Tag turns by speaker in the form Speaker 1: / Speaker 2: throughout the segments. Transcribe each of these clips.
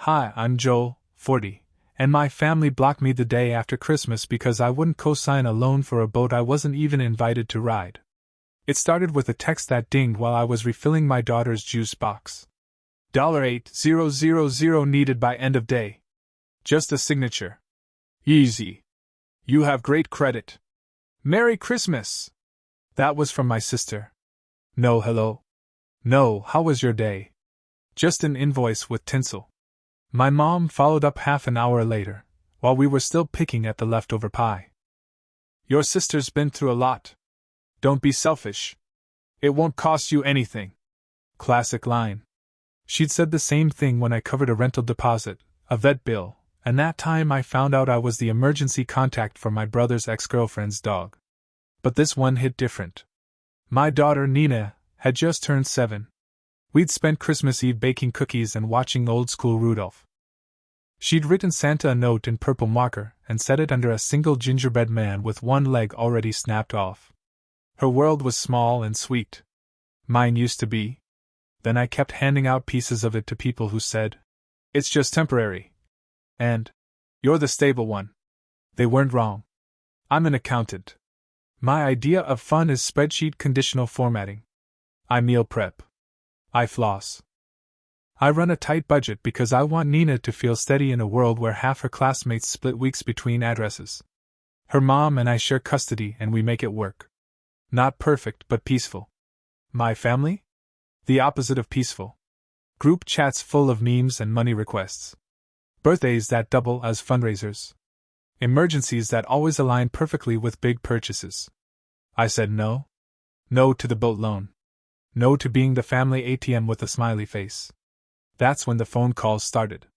Speaker 1: Hi, I'm Joel, 40, and my family blocked me the day after Christmas because I wouldn't co-sign a loan for a boat I wasn't even invited to ride. It started with a text that dinged while I was refilling my daughter's juice box. $8,000 needed by end of day. Just a signature. Easy. You have great credit. Merry Christmas! That was from my sister. No hello. No, how was your day? Just an invoice with tinsel. My mom followed up half an hour later, while we were still picking at the leftover pie. Your sister's been through a lot. Don't be selfish. It won't cost you anything. Classic line. She'd said the same thing when I covered a rental deposit, a vet bill, and that time I found out I was the emergency contact for my brother's ex-girlfriend's dog. But this one hit different. My daughter Nina had just turned 7. We'd spent Christmas Eve baking cookies and watching old-school Rudolph. She'd written Santa a note in purple marker and set it under a single gingerbread man with one leg already snapped off. Her world was small and sweet. Mine used to be. Then I kept handing out pieces of it to people who said, "It's just temporary." And, "You're the stable one." They weren't wrong. I'm an accountant. My idea of fun is spreadsheet conditional formatting. I meal prep. I floss. I run a tight budget because I want Nina to feel steady in a world where half her classmates split weeks between addresses. Her mom and I share custody and we make it work. Not perfect, but peaceful. My family? The opposite of peaceful. Group chats full of memes and money requests. Birthdays that double as fundraisers. Emergencies that always align perfectly with big purchases. I said no. No to the boat loan. No to being the family ATM with a smiley face. That's when the phone calls started.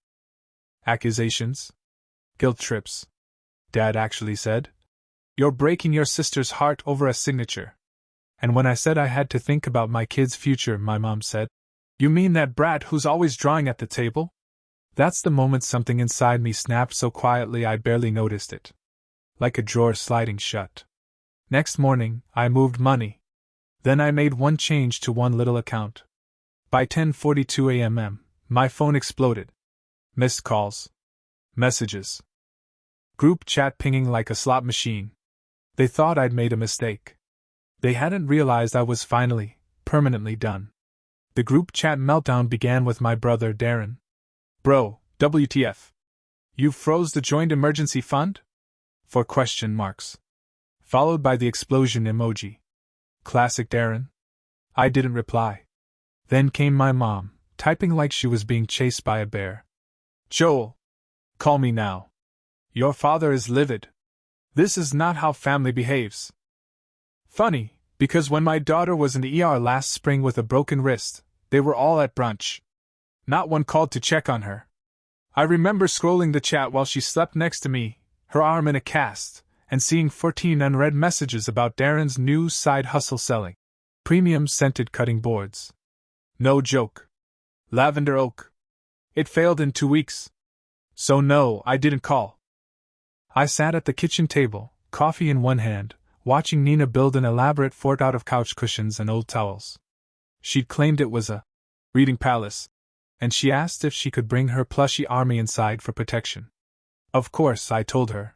Speaker 1: Accusations. Guilt trips. Dad actually said, "You're breaking your sister's heart over a signature." And when I said I had to think about my kid's future, my mom said, "You mean that brat who's always drawing at the table?" That's the moment something inside me snapped so quietly I barely noticed it. Like a drawer sliding shut. Next morning, I moved money. Then I made one change to one little account. By 10:42 a.m., my phone exploded. Missed calls. Messages. Group chat pinging like a slot machine. They thought I'd made a mistake. They hadn't realized I was finally, permanently done. The group chat meltdown began with my brother Darren. "Bro, WTF? You froze the joint emergency fund?" For question marks. Followed by the explosion emoji. Classic Darren. I didn't reply. Then came my mom, typing like she was being chased by a bear. "Joel! Call me now. Your father is livid. This is not how family behaves." Funny, because when my daughter was in the ER last spring with a broken wrist, they were all at brunch. Not one called to check on her. I remember scrolling the chat while she slept next to me, her arm in a cast, and seeing 14 unread messages about Darren's new side hustle selling premium scented cutting boards. No joke. Lavender oak. It failed in 2 weeks. So no, I didn't call. I sat at the kitchen table, coffee in one hand, watching Nina build an elaborate fort out of couch cushions and old towels. She'd claimed it was a reading palace, and she asked if she could bring her plushy army inside for protection. Of course, I told her.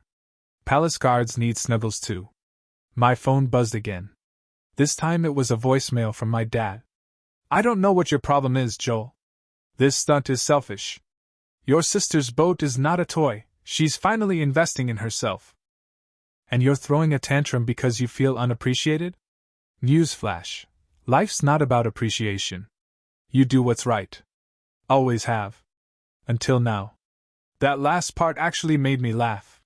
Speaker 1: Palace guards need snuggles too. My phone buzzed again. This time it was a voicemail from my dad. "I don't know what your problem is, Joel. This stunt is selfish. Your sister's boat is not a toy, she's finally investing in herself. And you're throwing a tantrum because you feel unappreciated? Newsflash. Life's not about appreciation. You do what's right. Always have. Until now." That last part actually made me laugh.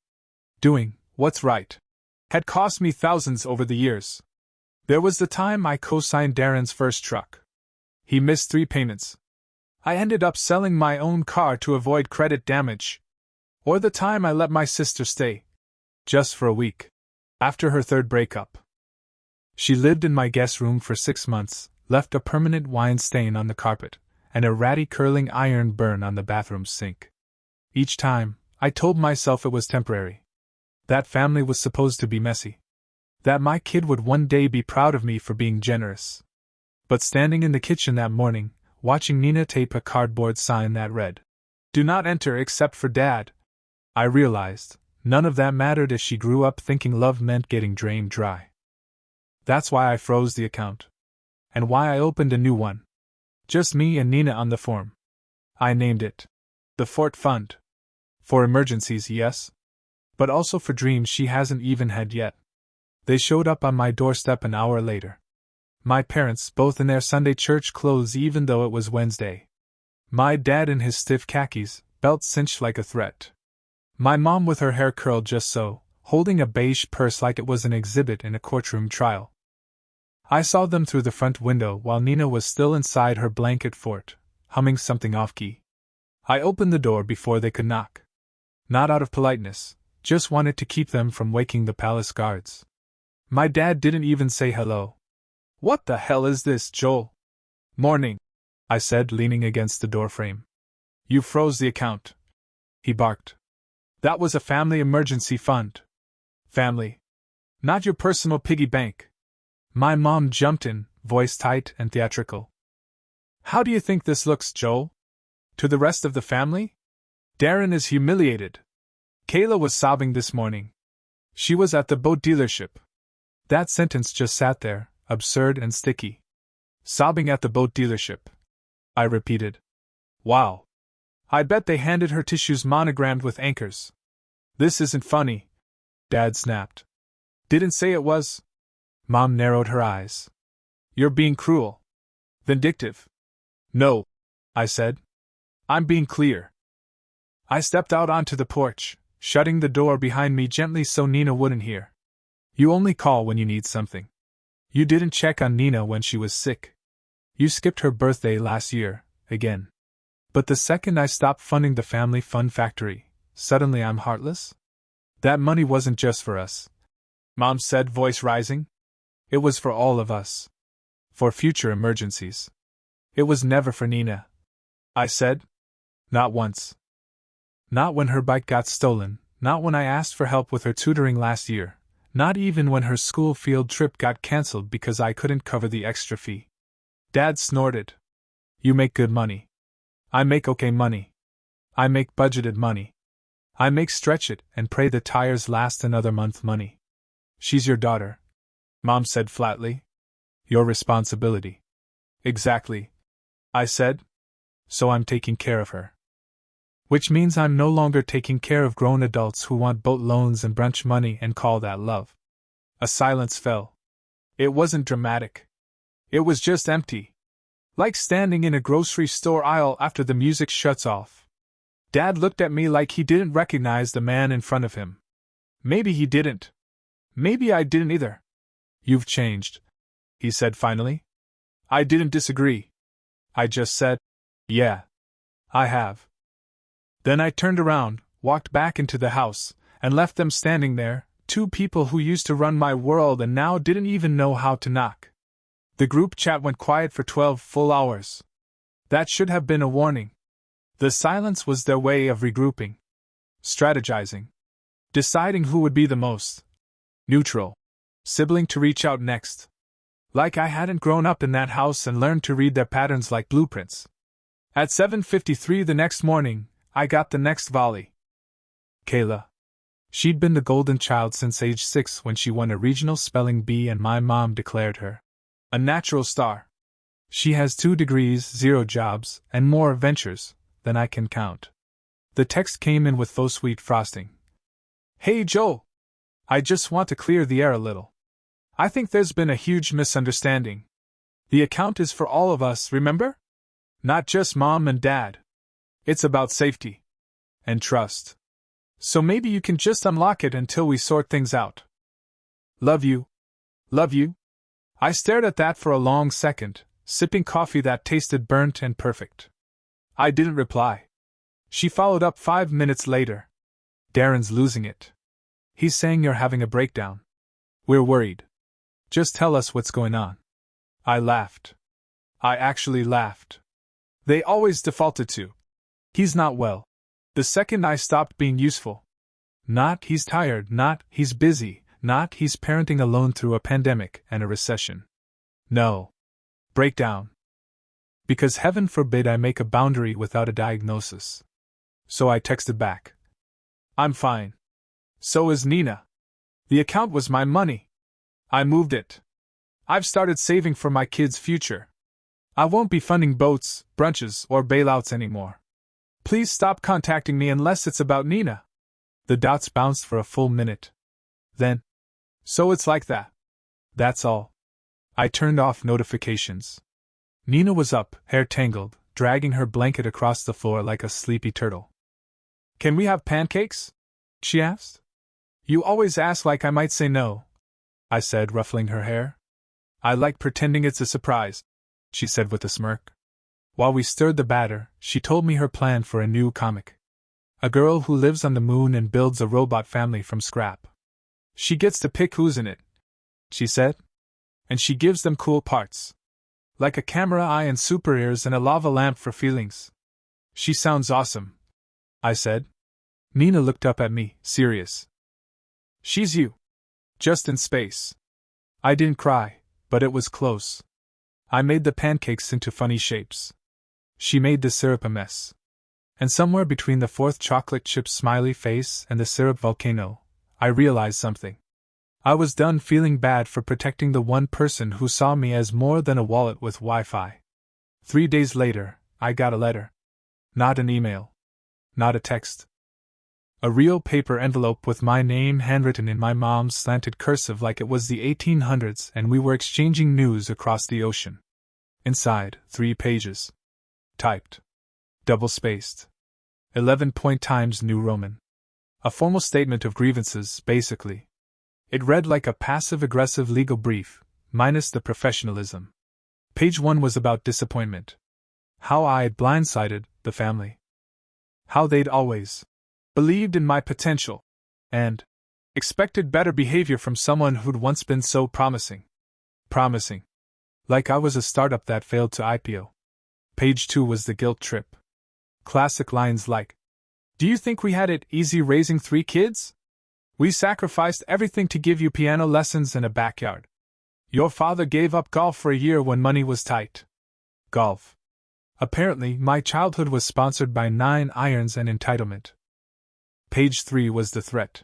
Speaker 1: Doing what's right had cost me thousands over the years. There was the time I co-signed Darren's first truck. He missed 3 payments. I ended up selling my own car to avoid credit damage. Or the time I let my sister stay. Just for a week. After her 3rd breakup. She lived in my guest room for 6 months, left a permanent wine stain on the carpet, and a ratty curling iron burn on the bathroom sink. Each time, I told myself it was temporary. That family was supposed to be messy. That my kid would one day be proud of me for being generous. But standing in the kitchen that morning, watching Nina tape a cardboard sign that read, Do not enter except for Dad. I realized, none of that mattered as she grew up thinking love meant getting drained dry. That's why I froze the account. And why I opened a new one. Just me and Nina on the form. I named it the Fort Fund. For emergencies, yes. But also for dreams she hasn't even had yet. They showed up on my doorstep an hour later. My parents, both in their Sunday church clothes even though it was Wednesday. My dad in his stiff khakis, belt cinched like a threat. My mom with her hair curled just so, holding a beige purse like it was an exhibit in a courtroom trial. I saw them through the front window while Nina was still inside her blanket fort, humming something off-key. I opened the door before they could knock. Not out of politeness, just wanted to keep them from waking the palace guards. My dad didn't even say hello. What the hell is this, Joel? Morning, I said, leaning against the doorframe. You froze the account, he barked. That was a family emergency fund. Family. Not your personal piggy bank. My mom jumped in, voice tight and theatrical. How do you think this looks, Joel? To the rest of the family? Darren is humiliated. Kayla was sobbing this morning. She was at the boat dealership. That sentence just sat there, absurd and sticky. Sobbing at the boat dealership. I repeated. Wow. I bet they handed her tissues monogrammed with anchors. This isn't funny, Dad snapped. Didn't say it was. Mom narrowed her eyes. You're being cruel. Vindictive. No, I said. I'm being clear. I stepped out onto the porch, shutting the door behind me gently so Nina wouldn't hear. You only call when you need something. You didn't check on Nina when she was sick. You skipped her birthday last year, again. But the second I stopped funding the family fun factory, suddenly I'm heartless? That money wasn't just for us, Mom said, voice rising. It was for all of us. For future emergencies. It was never for Nina, I said. Not once. Not when her bike got stolen, not when I asked for help with her tutoring last year, not even when her school field trip got cancelled because I couldn't cover the extra fee. Dad snorted. You make good money. I make okay money. I make budgeted money. I make stretch it and pray the tires last another month money. She's your daughter, Mom said flatly. Your responsibility. Exactly, I said. So I'm taking care of her. Which means I'm no longer taking care of grown adults who want boat loans and brunch money and call that love. A silence fell. It wasn't dramatic. It was just empty. Like standing in a grocery store aisle after the music shuts off. Dad looked at me like he didn't recognize the man in front of him. Maybe he didn't. Maybe I didn't either. You've changed, he said finally. I didn't disagree. I just said, yeah, I have. Then I turned around, walked back into the house, and left them standing there, two people who used to run my world and now didn't even know how to knock. The group chat went quiet for 12 full hours. That should have been a warning. The silence was their way of regrouping. Strategizing. Deciding who would be the most neutral sibling to reach out next. Like I hadn't grown up in that house and learned to read their patterns like blueprints. At 7:53 the next morning, I got the next volley. Kayla. She'd been the golden child since age 6 when she won a regional spelling bee and my mom declared her a natural star. She has 2 degrees, 0 jobs, and more adventures than I can count. The text came in with faux sweet frosting. Hey Joel! I just want to clear the air a little. I think there's been a huge misunderstanding. The account is for all of us, remember? Not just Mom and Dad. It's about safety. And trust. So maybe you can just unlock it until we sort things out. Love you. Love you. I stared at that for a long second, sipping coffee that tasted burnt and perfect. I didn't reply. She followed up 5 minutes later. Darren's losing it. He's saying you're having a breakdown. We're worried. Just tell us what's going on. I laughed. I actually laughed. They always defaulted to. He's not well. The second I stopped being useful. Not he's tired, not he's busy, not he's parenting alone through a pandemic and a recession. No. Breakdown. Because heaven forbid I make a boundary without a diagnosis. So I texted back. I'm fine. So is Nina. The account was my money. I moved it. I've started saving for my kids' future. I won't be funding boats, brunches, or bailouts anymore. Please stop contacting me unless it's about Nina. The dots bounced for a full minute. Then, so it's like that. That's all. I turned off notifications. Nina was up, hair tangled, dragging her blanket across the floor like a sleepy turtle. Can we have pancakes? She asked. You always ask like I might say no, I said, ruffling her hair. I like pretending it's a surprise, she said with a smirk. While we stirred the batter, she told me her plan for a new comic. A girl who lives on the moon and builds a robot family from scrap. She gets to pick who's in it, she said. And she gives them cool parts. Like a camera eye and super ears and a lava lamp for feelings. She sounds awesome, I said. Nina looked up at me, serious. She's you. Just in space. I didn't cry, but it was close. I made the pancakes into funny shapes. She made the syrup a mess. And somewhere between the fourth chocolate chip smiley face and the syrup volcano, I realized something. I was done feeling bad for protecting the one person who saw me as more than a wallet with Wi-Fi. 3 days later, I got a letter. Not an email. Not a text. A real paper envelope with my name handwritten in my mom's slanted cursive like it was the 1800s and we were exchanging news across the ocean. Inside, 3 pages. Typed. Double-spaced. 11-point Times New Roman. A formal statement of grievances, basically. It read like a passive-aggressive legal brief, minus the professionalism. Page 1 was about disappointment. How I'd blindsided the family. How they'd always believed in my potential, and expected better behavior from someone who'd once been so promising. Promising. Like I was a startup that failed to IPO. Page 2 was the guilt trip. Classic lines like, do you think we had it easy raising 3 kids? We sacrificed everything to give you piano lessons and a backyard. Your father gave up golf for a year when money was tight. Golf. Apparently, my childhood was sponsored by 9 irons and entitlement. Page 3 was the threat.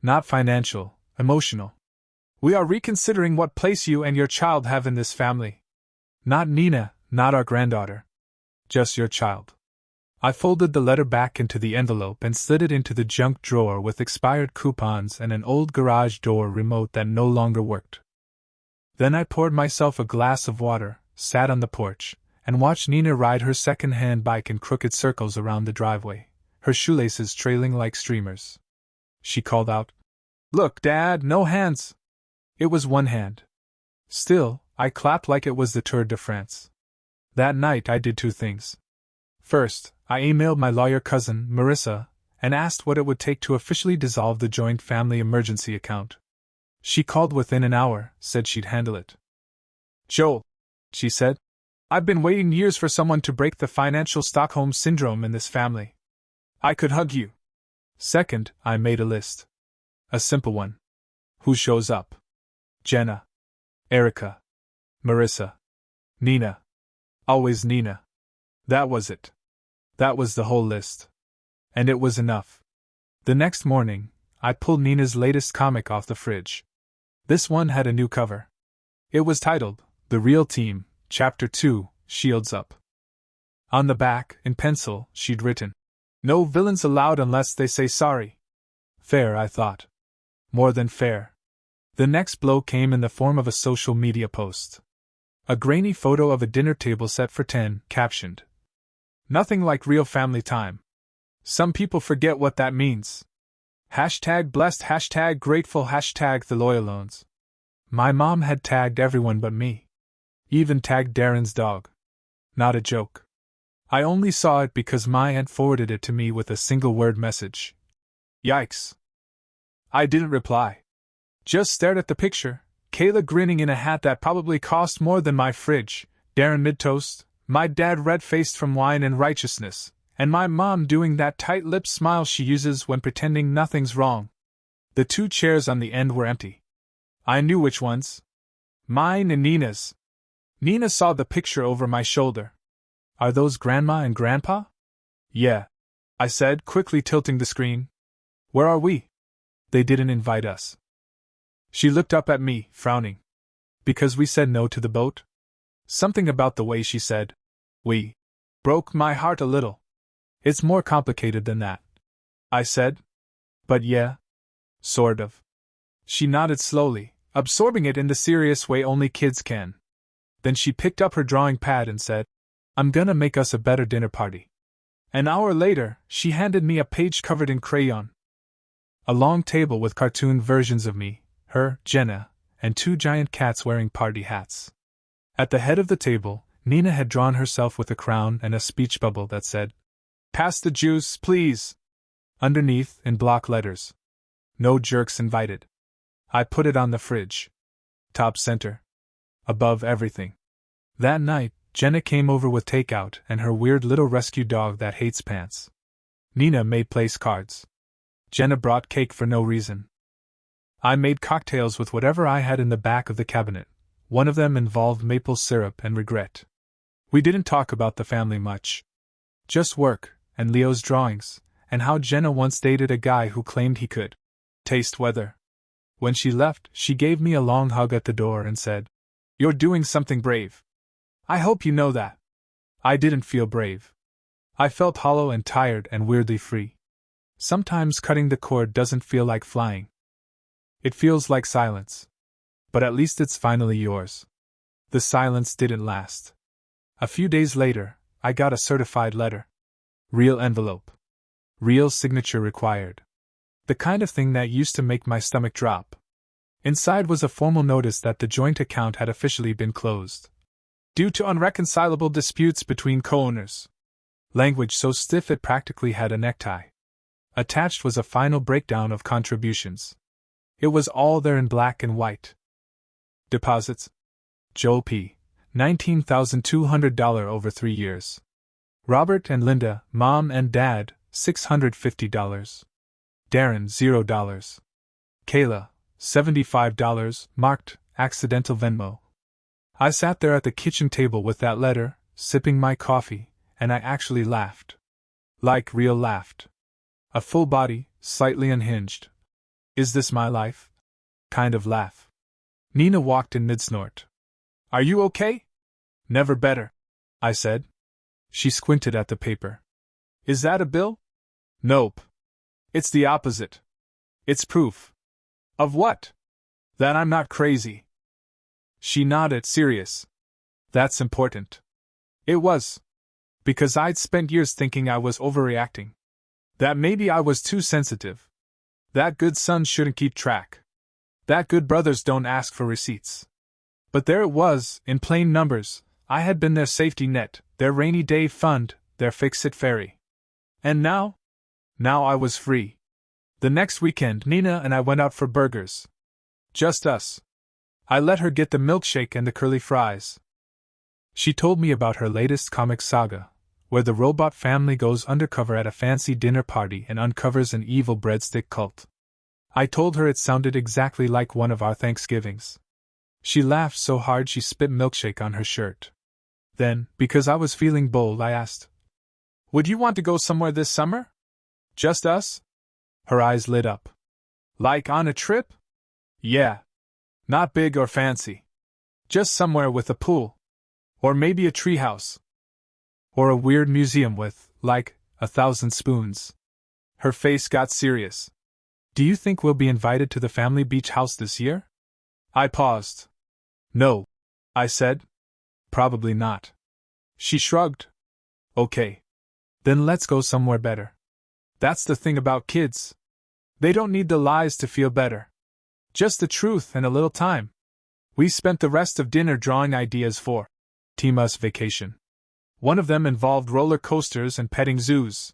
Speaker 1: Not financial, emotional. We are reconsidering what place you and your child have in this family. Not Nina, not our granddaughter. Just your child. I folded the letter back into the envelope and slid it into the junk drawer with expired coupons and an old garage door remote that no longer worked. Then I poured myself a glass of water, sat on the porch, and watched Nina ride her second-hand bike in crooked circles around the driveway, her shoelaces trailing like streamers. She called out, "Look, Dad, no hands!" It was one hand. Still, I clapped like it was the Tour de France. That night I did 2 things. First, I emailed my lawyer cousin, Marissa, and asked what it would take to officially dissolve the joint family emergency account. She called within an hour, said she'd handle it. "Joel," she said, "I've been waiting years for someone to break the financial Stockholm syndrome in this family. I could hug you." Second, I made a list. A simple one. Who shows up? Jenna. Erica. Marissa. Nina. Always Nina. That was it. That was the whole list. And it was enough. The next morning, I pulled Nina's latest comic off the fridge. This one had a new cover. It was titled, The Real Team, Chapter 2, Shields Up. On the back, in pencil, she'd written, "No villains allowed unless they say sorry." Fair, I thought. More than fair. The next blow came in the form of a social media post. A grainy photo of a dinner table set for 10, captioned, "Nothing like real family time. Some people forget what that means. Hashtag blessed, hashtag grateful, hashtag the loyalones." My mom had tagged everyone but me. Even tagged Darren's dog. Not a joke. I only saw it because my aunt forwarded it to me with a single-word message. Yikes. I didn't reply. Just stared at the picture, Kayla grinning in a hat that probably cost more than my fridge, Darren mid-toast, my dad red-faced from wine and righteousness, and my mom doing that tight-lipped smile she uses when pretending nothing's wrong. The 2 chairs on the end were empty. I knew which ones. Mine and Nina's. Nina saw the picture over my shoulder. Are those Grandma and Grandpa? Yeah. I said, quickly tilting the screen. Where are we? They didn't invite us. She looked up at me, frowning. Because we said no to the boat? Something about the way she said we broke my heart a little. It's more complicated than that, I said. But yeah, sort of. She nodded slowly, absorbing it in the serious way only kids can. Then she picked up her drawing pad and said, I'm gonna make us a better dinner party. An hour later, she handed me a page covered in crayon. A long table with cartoon versions of me, her, Jenna, and two giant cats wearing party hats. At the head of the table, Nina had drawn herself with a crown and a speech bubble that said, Pass the juice, please. Underneath, in block letters, No jerks invited. I put it on the fridge. Top center. Above everything. That night, Jenna came over with takeout and her weird little rescue dog that hates pants. Nina made place cards. Jenna brought cake for no reason. I made cocktails with whatever I had in the back of the cabinet. One of them involved maple syrup and regret. We didn't talk about the family much. Just work, and Leo's drawings, and how Jenna once dated a guy who claimed he could taste weather. When she left, she gave me a long hug at the door and said, You're doing something brave. I hope you know that. I didn't feel brave. I felt hollow and tired and weirdly free. Sometimes cutting the cord doesn't feel like flying. It feels like silence. But at least it's finally yours. The silence didn't last. A few days later, I got a certified letter. Real envelope. Real signature required. The kind of thing that used to make my stomach drop. Inside was a formal notice that the joint account had officially been closed. Due to unreconcilable disputes between co-owners. Language so stiff it practically had a necktie. Attached was a final breakdown of contributions. It was all there in black and white. Deposits. Joe P. $19,200 over 3 years. Robert and Linda, Mom and Dad, $650. Darren, $0. Kayla, $75, marked, accidental Venmo. I sat there at the kitchen table with that letter, sipping my coffee, and I actually laughed. Like real laughed. A full body, slightly unhinged. Is this my life? Kind of laugh. Nina walked in mid-snort. Are you okay? Never better, I said. She squinted at the paper. Is that a bill? Nope. It's the opposite. It's proof. Of what? That I'm not crazy. She nodded, serious. That's important. It was. Because I'd spent years thinking I was overreacting. That maybe I was too sensitive. That good sons shouldn't keep track. That good brothers don't ask for receipts. But there it was, in plain numbers. I had been their safety net, their rainy day fund, their fix-it fairy. And now? Now I was free. The next weekend, Nina and I went out for burgers. Just us. I let her get the milkshake and the curly fries. She told me about her latest comic saga, where the robot family goes undercover at a fancy dinner party and uncovers an evil breadstick cult. I told her it sounded exactly like one of our Thanksgivings. She laughed so hard she spit milkshake on her shirt. Then, because I was feeling bold, I asked, Would you want to go somewhere this summer? Just us? Her eyes lit up. Like on a trip? Yeah. Not big or fancy. Just somewhere with a pool. Or maybe a treehouse. Or a weird museum with, like, 1,000 spoons. Her face got serious. Do you think we'll be invited to the family beach house this year? I paused. No, I said. Probably not. She shrugged. Okay. Then let's go somewhere better. That's the thing about kids. They don't need the lies to feel better. Just the truth and a little time. We spent the rest of dinner drawing ideas for Tima's vacation. One of them involved roller coasters and petting zoos.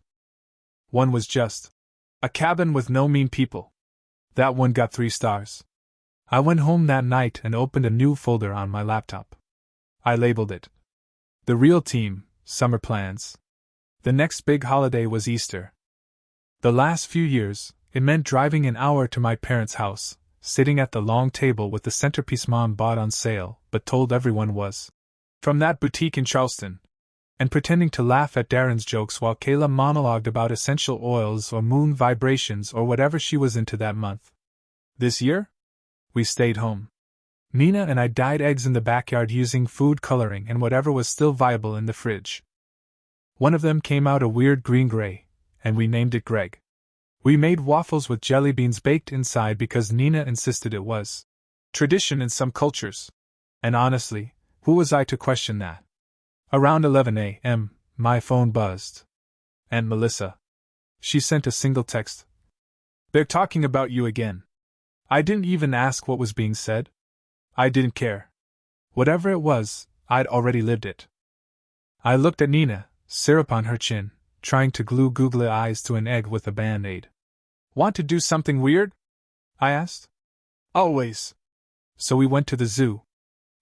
Speaker 1: One was just a cabin with no mean people. That one got 3 stars. I went home that night and opened a new folder on my laptop. I labeled it The Real Team, Summer Plans. The next big holiday was Easter. The last few years, it meant driving an hour to my parents' house, sitting at the long table with the centerpiece Mom bought on sale but told everyone was from that boutique in Charleston. and pretending to laugh at Darren's jokes while Kayla monologued about essential oils or moon vibrations or whatever she was into that month. This year, we stayed home. Nina and I dyed eggs in the backyard using food coloring and whatever was still viable in the fridge. One of them came out a weird green-gray, and we named it Greg. We made waffles with jelly beans baked inside because Nina insisted it was tradition in some cultures. And honestly, who was I to question that? Around 11 a.m., my phone buzzed. Aunt Melissa. She sent a single text. "They're talking about you again." I didn't even ask what was being said. I didn't care. Whatever it was, I'd already lived it. I looked at Nina, syrup on her chin, trying to glue googly eyes to an egg with a band-aid. "Want to do something weird?" I asked. "Always." So we went to the zoo.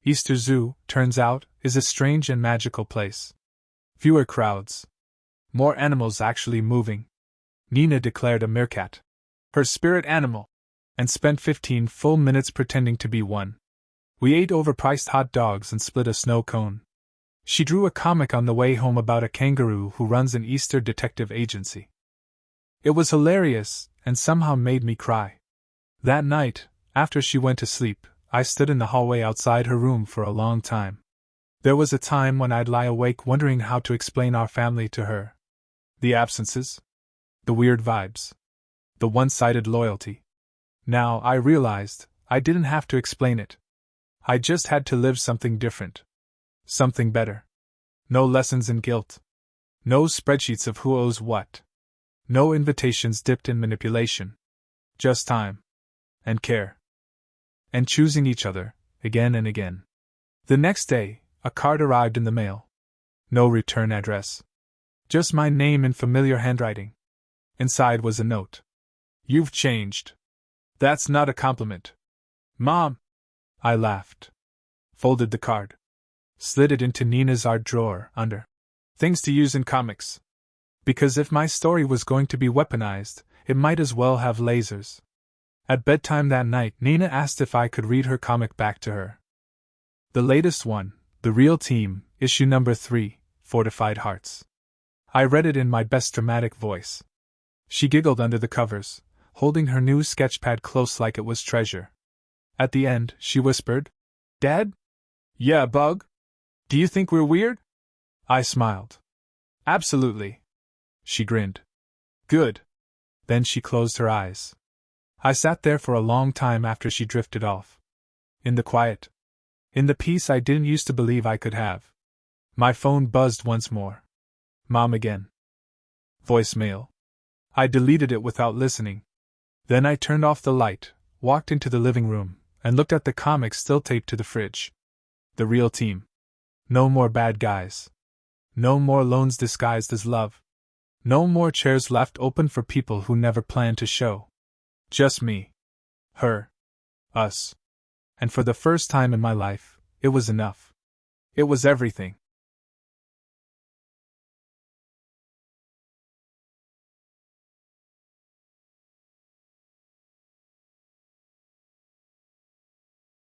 Speaker 1: Easter Zoo, turns out, is a strange and magical place. Fewer crowds. More animals actually moving. Nina declared a meerkat her spirit animal, and spent 15 full minutes pretending to be one. We ate overpriced hot dogs and split a snow cone. She drew a comic on the way home about a kangaroo who runs an Easter detective agency. It was hilarious, and somehow made me cry. That night, after she went to sleep, I stood in the hallway outside her room for a long time. There was a time when I'd lie awake wondering how to explain our family to her. The absences. The weird vibes. The one-sided loyalty. Now I realized I didn't have to explain it. I just had to live something different. Something better. No lessons in guilt. No spreadsheets of who owes what. No invitations dipped in manipulation. Just time. And care. And choosing each other, again and again. The next day, a card arrived in the mail. No return address. Just my name in familiar handwriting. Inside was a note. "You've changed. That's not a compliment." "Mom!" I laughed. Folded the card. Slid it into Nina's art drawer, under things to use in comics. Because if my story was going to be weaponized, it might as well have lasers. At bedtime that night, Nina asked if I could read her comic back to her. The latest one, The Real Team, issue number 3, Fortified Hearts. I read it in my best dramatic voice. She giggled under the covers, holding her new sketchpad close like it was treasure. At the end, she whispered, "Dad? Yeah, Bug? Do you think we're weird?" I smiled. "Absolutely." She grinned. "Good." Then she closed her eyes. I sat there for a long time after she drifted off. In the quiet. In the peace I didn't used to believe I could have. My phone buzzed once more. Mom again. Voicemail. I deleted it without listening. Then I turned off the light, walked into the living room, and looked at the comics still taped to the fridge. The Real Team. No more bad guys. No more loans disguised as love. No more chairs left open for people who never planned to show. Just me. Her. Us. And for the first time in my life, it was enough. It was everything.